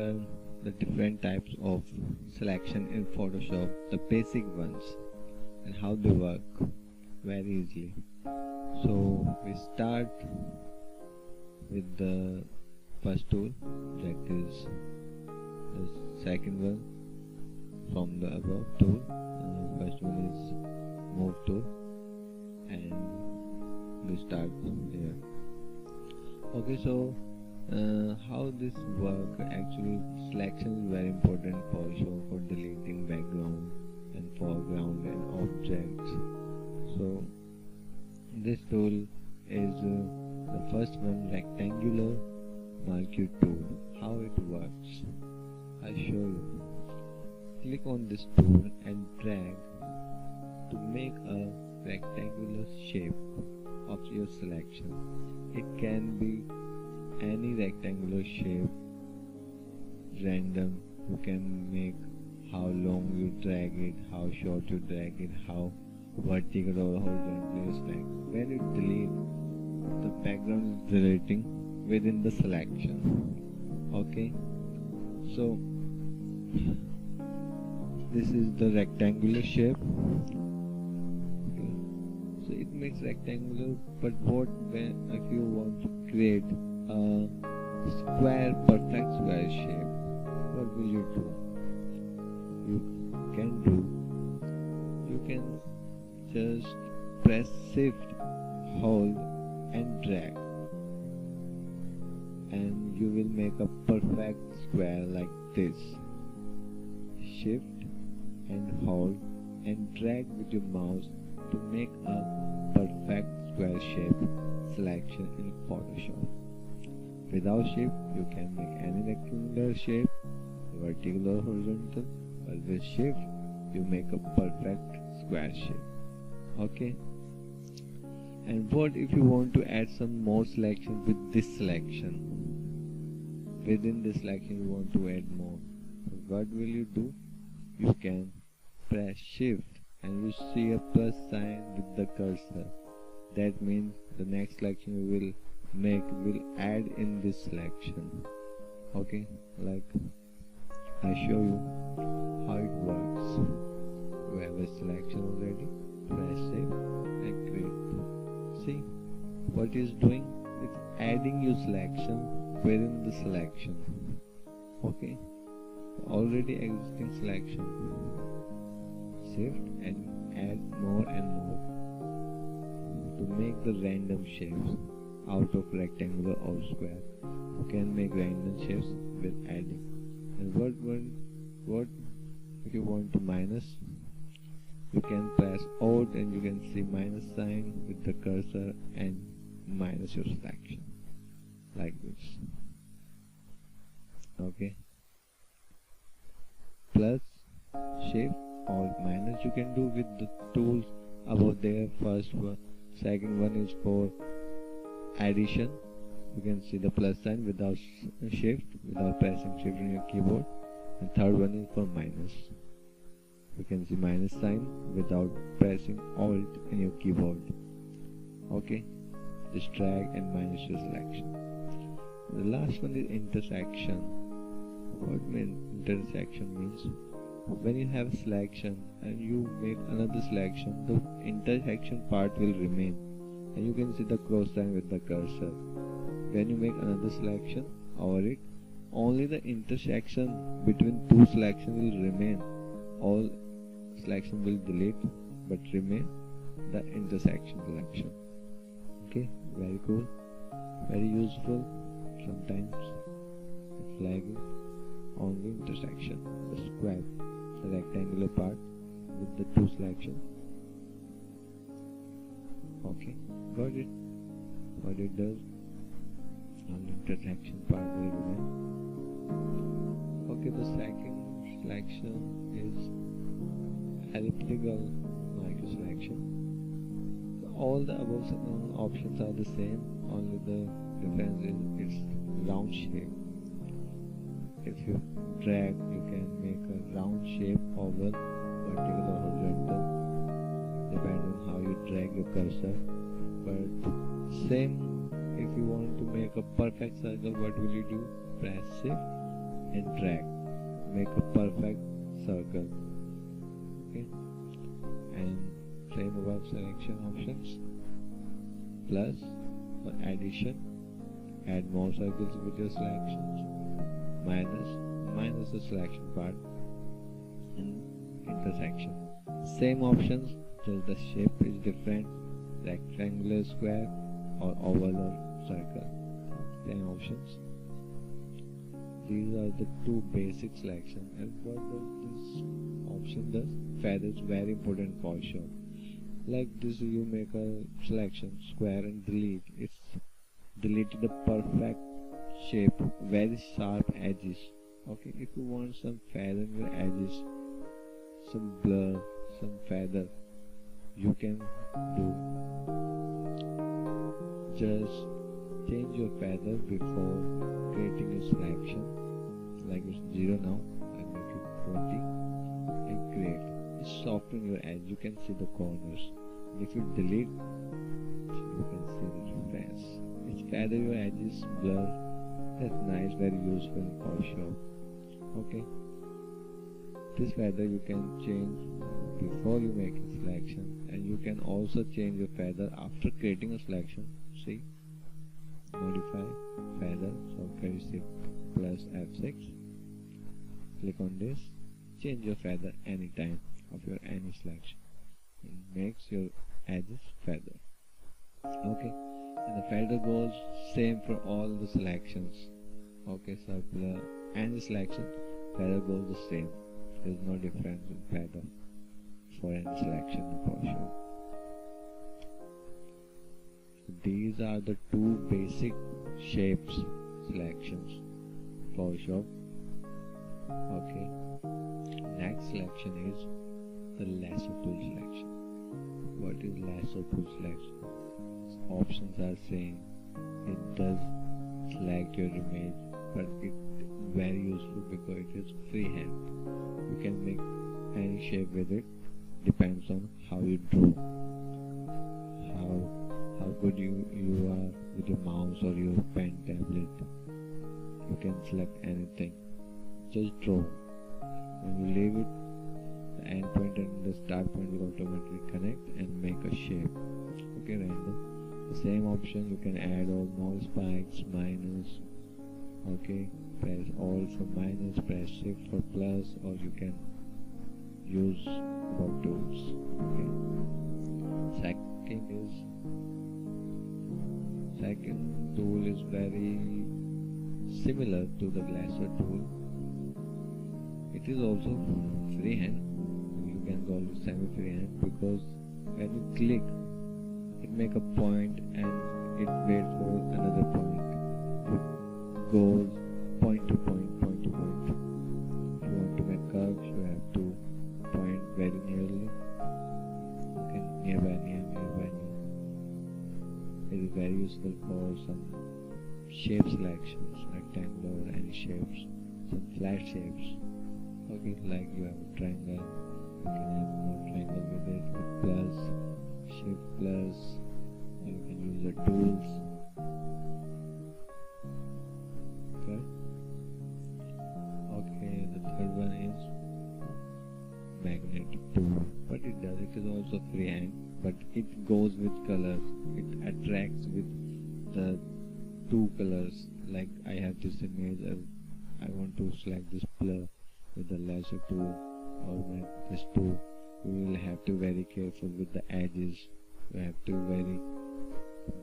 are the different types of selection in Photoshop, the basic ones, and how they work very easily. So we start with the first tool, that is the second one from the above tool. First one is move tool, and we start from here. Okay, so how this work, actually selection is very important for deleting background and foreground and objects. So this tool is the first one, rectangular marquee tool. How it works, I'll show you. Click on this tool and drag to make a rectangular shape of your selection. It can be any rectangular shape, random. You can make how long you drag it, how short you drag it, how vertical or horizontal you select. When you delete, the background is deleting within the selection. Okay, so this is the rectangular shape. Okay, so it makes rectangular, but if you want to create a square, perfect square shape, what will you do? You can just press shift, hold and drag, and you will make a perfect square like this. Shift and hold and drag with your mouse to make a perfect square shape selection in Photoshop. Without shift, you can make any rectangular shape, vertical or horizontal, but with shift, you make a perfect square shape. Okay. And what if you want to add some more selection with this selection? Within this selection, you want to add more. What will you do? You can press shift and you see a plus sign with the cursor. That means the next selection you will make will add in this selection. Okay, like I show you how it works. You have a selection already, press save and create. See what it's doing? It's adding your selection within the selection. Okay, already existing selection. Shift and add more and more to make the random shapes out of rectangular or square. You can make random shapes with adding. And what if you want to minus? You can press Alt and you can see minus sign with the cursor and minus your selection like this. Okay. Plus, shift, Alt, minus you can do with the tools above there. First one, second one is for addition. You can see the plus sign without shift, without pressing shift on your keyboard. And third one is for minus. You can see minus sign without pressing Alt in your keyboard. Okay, just drag and minus your selection. The last one is intersection. What intersection means? When you have a selection and you make another selection, the intersection part will remain, and you can see the cross sign with the cursor. When you make another selection over it, only the intersection between two selections will remain. All selection will delete, but remain the intersection selection. Okay, very cool, very useful. Sometimes it's lagging. Only intersection, the square, the rectangular part with the two selections. Okay, got it. What it does, only intersection part will remain. Okay, the second selection is elliptical marquee selection. All the above options are the same, only the difference is its round shape. If you drag, you can make a round shape over vertical or horizontal, depending on how you drag your cursor. But same, if you want to make a perfect circle, what will you do? Press shift and drag, make a perfect circle. Okay, and same above selection options. Plus for addition, add more circles with your selections. Minus the selection part, and intersection. Same options, just the shape is different, rectangular, square, or oval or circle. Same options. These are the two basic selections. And what does this option does? Feather is very important for sure. Like this, you make a selection square and delete. It's deleted the perfect shape, very sharp edges. Okay, if you want some feather in your edges, some blur, some feather, you can do. Just change your feather before creating a selection. Like it's 0 now, I make it 20 and create. It soften your edge, you can see the corners. And if you delete, you can see the difference. It's feather your edges, blur. That's nice, very useful for sure. Okay, this feather you can change before you make a selection, and you can also change your feather after creating a selection. See, modify feather, shortcut is plus F6. Click on this, change your feather anytime of your any selection. It makes your edges feather. Okay, and the feather goes same for all the selections. Okay, circular and the selection, feather goes the same. There's no difference in feather for any selection for sure. So these are the two basic shapes selections for sure. Okay, next selection is the lasso tool selection. What is lasso tool selection? Options are saying it does select your image, but it's very useful because it is freehand. You can make any shape with it, depends on how you draw, how good you are with your mouse or your pen tablet. You can select anything, just draw. When you leave it, the end point and the start point will automatically connect and make a shape. Okay, random. The same option, you can add all more spikes, minus. Okay, press Alt for minus, press Shift for plus, or you can use both tools. Okay. Second tool is very similar to the lasso tool. It is also freehand. You can call it semi-freehand because when you click, it make a point and it waits for another point. It goes point to point, point to point. If you want to make curves, you have to point very nearly. Okay, nearby. It is very useful for some shape selections, rectangular or any shapes, some flat shapes. Okay, like you have a triangle, you can have more triangle with it with plus, shift plus, or you can use the tools. Okay, the third one is magnetic tool. What it does, it is also freehand, but it goes with colors. It attracts with the two colors. Like I have this image, I want to select this blur with the lasso tool or with this tool. You will have to be very careful with the edges. You have to very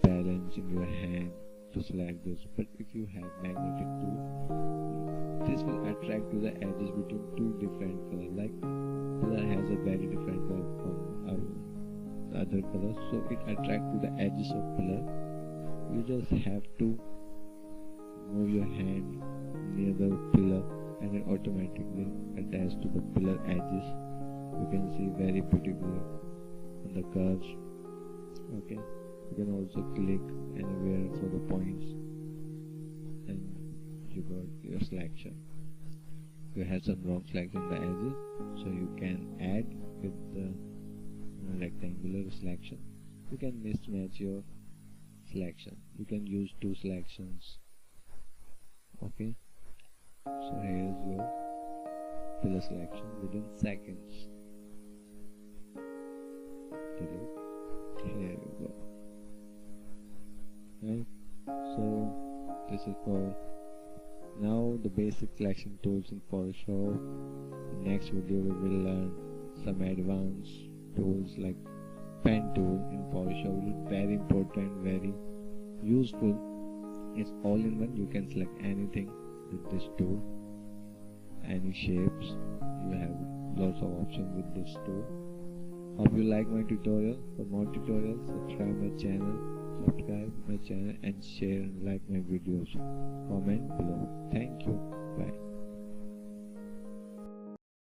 balance in your hand to select this. But if you have magnetic tool, this will attract to the edges between two different colors. Like color has a very different color from other colors, so it attracts to the edges of color. You just have to move your hand near the pillar and it automatically attaches to the pillar edges. You can see very beautifully on the curves. Okay, you can also click anywhere for the points and you got your selection. You have some wrong selection on the edges, so you can add with the rectangular selection. You can mismatch your selection. You can use two selections. Okay, So here's your filler selection within seconds. Here you go. Right, so this is for now the basic selection tools in Photoshop. In next video we will learn some advanced tools like pen tool in Photoshop. It is very important, very useful. It's all in one. You can select anything with this tool, any shapes. You have lots of options with this tool. Hope you like my tutorial. For more tutorials, subscribe my channel and share and like my videos. Comment below. Thank you. Bye.